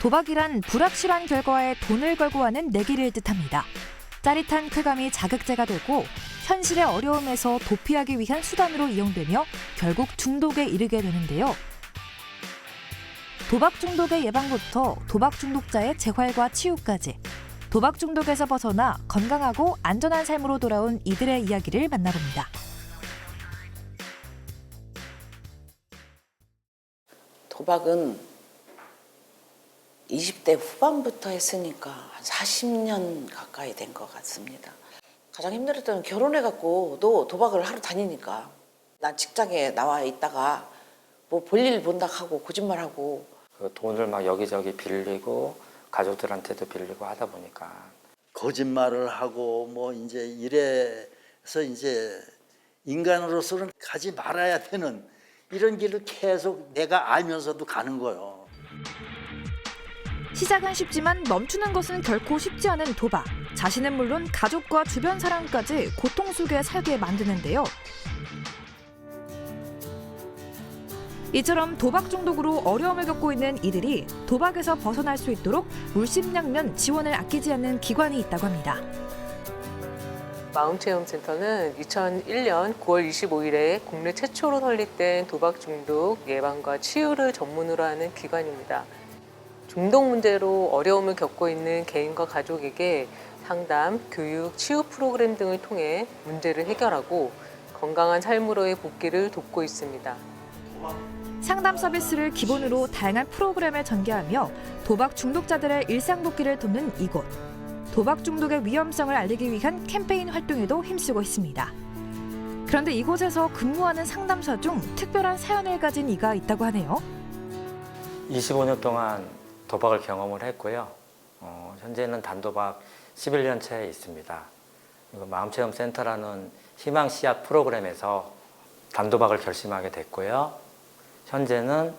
도박이란 불확실한 결과에 돈을 걸고 하는 내기를 뜻합니다. 짜릿한 쾌감이 자극제가 되고 현실의 어려움에서 도피하기 위한 수단으로 이용되며 결국 중독에 이르게 되는데요. 도박 중독의 예방부터 도박 중독자의 재활과 치유까지 도박 중독에서 벗어나 건강하고 안전한 삶으로 돌아온 이들의 이야기를 만나봅니다. 도박은 20대 후반부터 했으니까 한 40년 가까이 된 것 같습니다. 가장 힘들었던 건 결혼해갖고도 도박을 하러 다니니까 난 직장에 나와 있다가 뭐 볼일 본다 하고 거짓말하고 그 돈을 막 여기저기 빌리고 가족들한테도 빌리고 하다 보니까 거짓말을 하고 뭐 이제 이래서 이제 인간으로서는 가지 말아야 되는 이런 길을 계속 내가 알면서도 가는 거예요. 시작은 쉽지만 멈추는 것은 결코 쉽지 않은 도박. 자신은 물론 가족과 주변 사람까지 고통 속에 살게 만드는데요. 이처럼 도박 중독으로 어려움을 겪고 있는 이들이 도박에서 벗어날 수 있도록 물심양면 지원을 아끼지 않는 기관이 있다고 합니다. 마음체험센터는 2001년 9월 25일에 국내 최초로 설립된 도박 중독 예방과 치유를 전문으로 하는 기관입니다. 중독 문제로 어려움을 겪고 있는 개인과 가족에게 상담, 교육, 치유 프로그램 등을 통해 문제를 해결하고 건강한 삶으로의 복귀를 돕고 있습니다. 상담 서비스를 기본으로 다양한 프로그램을 전개하며 도박 중독자들의 일상 복귀를 돕는 이곳. 도박 중독의 위험성을 알리기 위한 캠페인 활동에도 힘쓰고 있습니다. 그런데 이곳에서 근무하는 상담사 중 특별한 사연을 가진 이가 있다고 하네요. 25년 동안 도박을 경험을 했고요. 현재는 단도박 11년차에 있습니다. 마음체험센터라는 희망씨앗 프로그램에서 단도박을 결심하게 됐고요. 현재는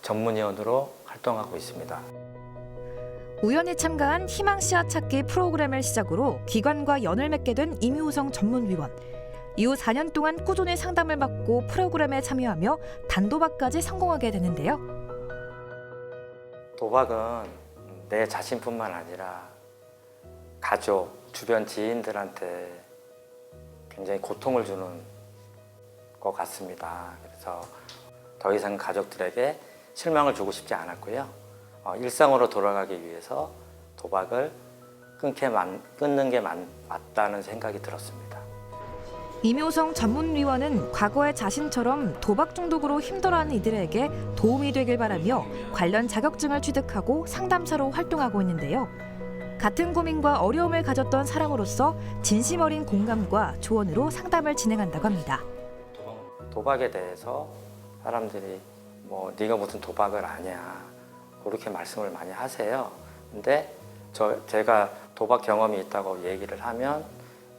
전문위원으로 활동하고 있습니다. 우연히 참가한 희망씨앗 찾기 프로그램을 시작으로 기관과 연을 맺게 된 이묘성 전문위원. 이후 4년 동안 꾸준히 상담을 받고 프로그램에 참여하며 단도박까지 성공하게 되는데요. 도박은 내 자신뿐만 아니라 가족, 주변 지인들한테 굉장히 고통을 주는 것 같습니다. 그래서 더 이상 가족들에게 실망을 주고 싶지 않았고요. 일상으로 돌아가기 위해서 도박을 끊는 게 맞다는 생각이 들었습니다. 이묘성 전문위원은 과거의 자신처럼 도박 중독으로 힘들어하는 이들에게 도움이 되길 바라며 관련 자격증을 취득하고 상담사로 활동하고 있는데요. 같은 고민과 어려움을 가졌던 사람으로서 진심 어린 공감과 조언으로 상담을 진행한다고 합니다. 도박에 대해서 사람들이 뭐 네가 무슨 도박을 아냐 그렇게 말씀을 많이 하세요. 근데 제가 도박 경험이 있다고 얘기를 하면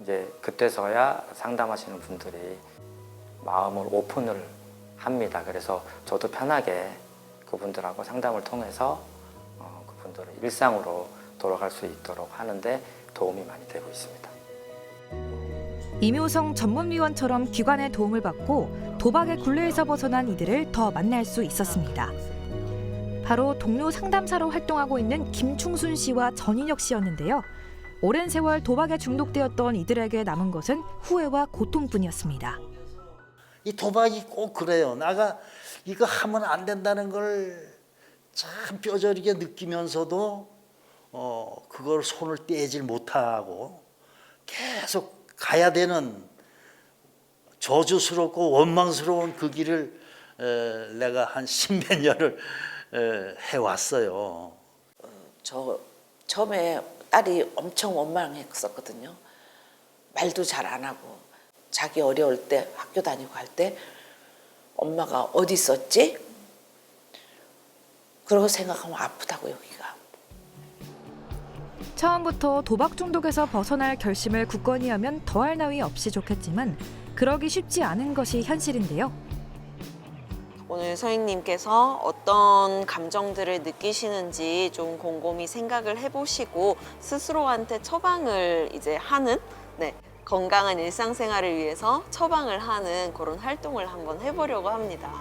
이제 그때서야 상담하시는 분들이 마음을 오픈을 합니다. 그래서 저도 편하게 그분들하고 상담을 통해서 그분들을 일상으로 돌아갈 수 있도록 하는데 도움이 많이 되고 있습니다. 이묘성 전문위원처럼 기관의 도움을 받고 도박의 굴레에서 벗어난 이들을 더 만날 수 있었습니다. 바로 동료 상담사로 활동하고 있는 김충순 씨와 전인혁 씨였는데요. 오랜 세월 도박에 중독되었던 이들에게 남은 것은 후회와 고통뿐이었습니다. 이 도박이 꼭 그래요. 내가 이거 하면 안 된다는 걸 참 뼈저리게 느끼면서도 그걸 손을 떼질 못하고 계속 가야 되는 저주스럽고 원망스러운 그 길을 내가 한 10몇 년을 해왔어요. 저 처음에 딸이 엄청 원망했었거든요. 말도 잘 안 하고 자기 어려울 때 학교 다니고 할 때 엄마가 어디 있었지? 그러고 생각하면 아프다고 여기가. 처음부터 도박 중독에서 벗어날 결심을 굳건히 하면 더할 나위 없이 좋겠지만 그러기 쉽지 않은 것이 현실인데요. 오늘 선생님께서 어떤 감정들을 느끼시는지 좀 곰곰이 생각을 해보시고 스스로한테 처방을 이제 하는 건강한 일상생활을 위해서 처방을 하는 그런 활동을 한번 해보려고 합니다.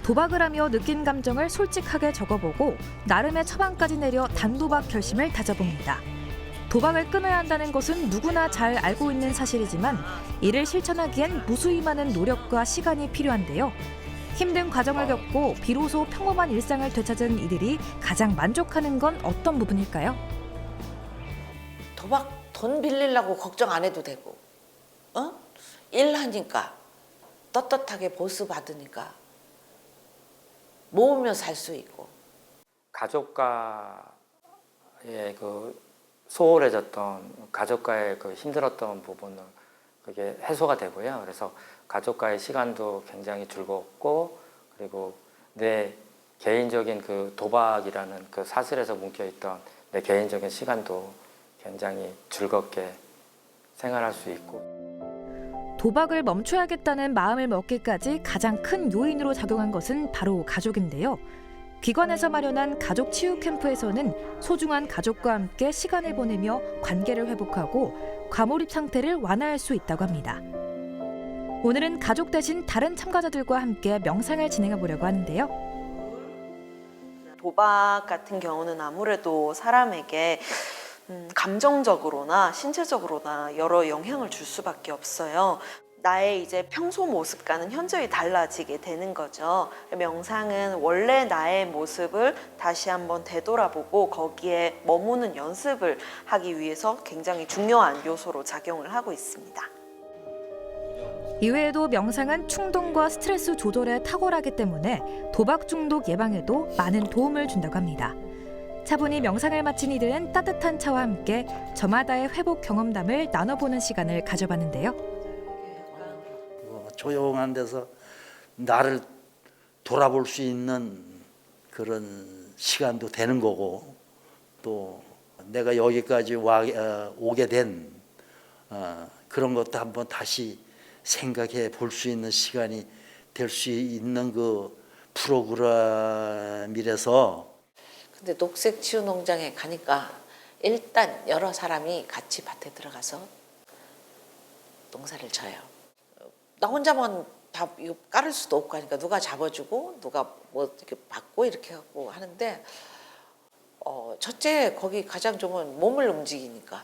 도박을 하며 느낀 감정을 솔직하게 적어보고 나름의 처방까지 내려 단도박 결심을 다져봅니다. 도박을 끊어야 한다는 것은 누구나 잘 알고 있는 사실이지만 이를 실천하기엔 무수히 많은 노력과 시간이 필요한데요. 힘든 과정을 겪고 비로소 평범한 일상을 되찾은 이들이 가장 만족하는 건 어떤 부분일까요? 도박 돈 빌리려고 걱정 안 해도 되고, 일하니까 떳떳하게 보수 받으니까 모으며 살 수 있고. 가족과의 그 소홀해졌던 가족과의 그 힘들었던 부분은 그게 해소가 되고요. 그래서 가족과의 시간도 굉장히 즐겁고, 그리고 내 개인적인 그 도박이라는 그 사슬에서 묶여있던 내 개인적인 시간도 굉장히 즐겁게 생활할 수 있고. 도박을 멈춰야겠다는 마음을 먹기까지 가장 큰 요인으로 작용한 것은 바로 가족인데요. 기관에서 마련한 가족 치유 캠프에서는 소중한 가족과 함께 시간을 보내며 관계를 회복하고 과몰입 상태를 완화할 수 있다고 합니다. 오늘은 가족 대신 다른 참가자들과 함께 명상을 진행해 보려고 하는데요. 도박 같은 경우는 아무래도 사람에게 감정적으로나 신체적으로나 여러 영향을 줄 수밖에 없어요. 나의 이제 평소 모습과는 현저히 달라지게 되는 거죠. 명상은 원래 나의 모습을 다시 한번 되돌아보고 거기에 머무는 연습을 하기 위해서 굉장히 중요한 요소로 작용을 하고 있습니다. 이외에도 명상은 충동과 스트레스 조절에 탁월하기 때문에 도박 중독 예방에도 많은 도움을 준다고 합니다. 차분히 명상을 마친 이들은 따뜻한 차와 함께 저마다의 회복 경험담을 나눠보는 시간을 가져봤는데요. 조용한 데서 나를 돌아볼 수 있는 그런 시간도 되는 거고, 또 내가 여기까지 오게 된 그런 것도 한번 다시 생각해 볼 수 있는 시간이 될 수 있는 그 프로그램이라서. 근데 녹색치유농장에 가니까 일단 여러 사람이 같이 밭에 들어가서 농사를 져요. 나 혼자만 다 이거 깔을 수도 없고 하니까 누가 잡아주고 누가 뭐 이렇게 받고 이렇게 하고 하는데, 첫째 거기 가장 좋은 몸을 움직이니까.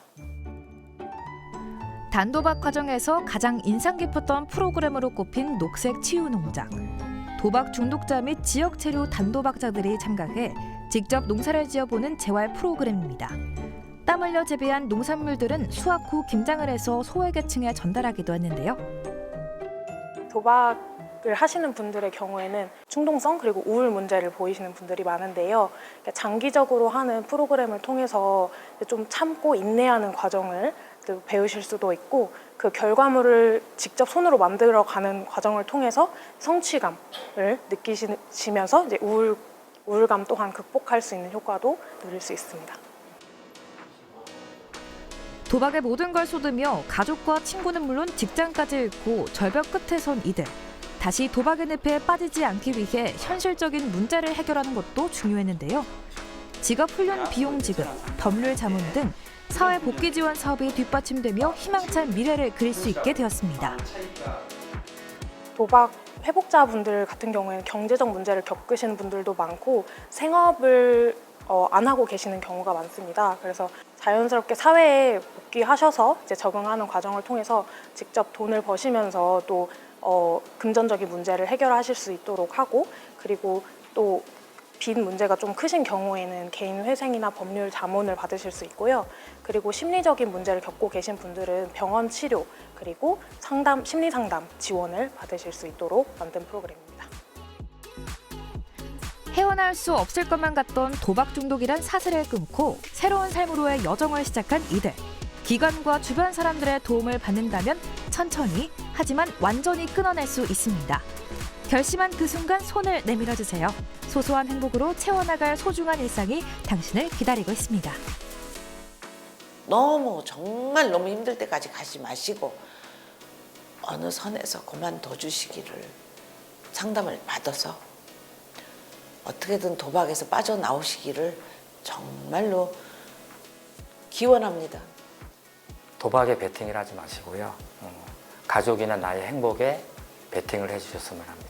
단도박 과정에서 가장 인상 깊었던 프로그램으로 꼽힌 녹색 치유 농장. 도박 중독자 및 지역 체류 단도박자들이 참가해 직접 농사를 지어보는 재활 프로그램입니다. 땀 흘려 재배한 농산물들은 수확 후 김장을 해서 소외계층에 전달하기도 했는데요. 도박을 하시는 분들의 경우에는 충동성 그리고 우울 문제를 보이시는 분들이 많은데요. 장기적으로 하는 프로그램을 통해서 좀 참고 인내하는 과정을 배우실 수도 있고, 그 결과물을 직접 손으로 만들어가는 과정을 통해서 성취감을 느끼시면서 이제 우울감 또한 극복할 수 있는 효과도 누릴 수 있습니다. 도박에 모든 걸 쏟으며 가족과 친구는 물론 직장까지 잃고 절벽 끝에 선 이들. 다시 도박의 늪에 빠지지 않기 위해 현실적인 문제를 해결하는 것도 중요했는데요. 직업훈련 비용 지급, 법률 자문 등 사회 복귀 지원 사업이 뒷받침되며 희망찬 미래를 그릴 수 있게 되었습니다. 도박 회복자분들 같은 경우에는 경제적 문제를 겪으시는 분들도 많고 생업을 안 하고 계시는 경우가 많습니다. 그래서 자연스럽게 사회에 복귀하셔서 이제 적응하는 과정을 통해서 직접 돈을 버시면서 또 금전적인 문제를 해결하실 수 있도록 하고, 그리고 또 빚 문제가 좀 크신 경우에는 개인 회생이나 법률 자문을 받으실 수 있고요. 그리고 심리적인 문제를 겪고 계신 분들은 병원 치료 그리고 심리 상담 지원을 받으실 수 있도록 만든 프로그램입니다. 헤어나올 수 없을 것만 같던 도박 중독이란 사슬을 끊고 새로운 삶으로의 여정을 시작한 이들. 기관과 주변 사람들의 도움을 받는다면 천천히, 하지만 완전히 끊어낼 수 있습니다. 결심한 그 순간 손을 내밀어 주세요. 소소한 행복으로 채워나갈 소중한 일상이 당신을 기다리고 있습니다. 정말 너무 힘들 때까지 가지 마시고 어느 선에서 그만둬 주시기를 상담을 받아서 어떻게든 도박에서 빠져나오시기를 정말로 기원합니다. 도박에 베팅을 하지 마시고요. 가족이나 나의 행복에 베팅을 해주셨으면 합니다.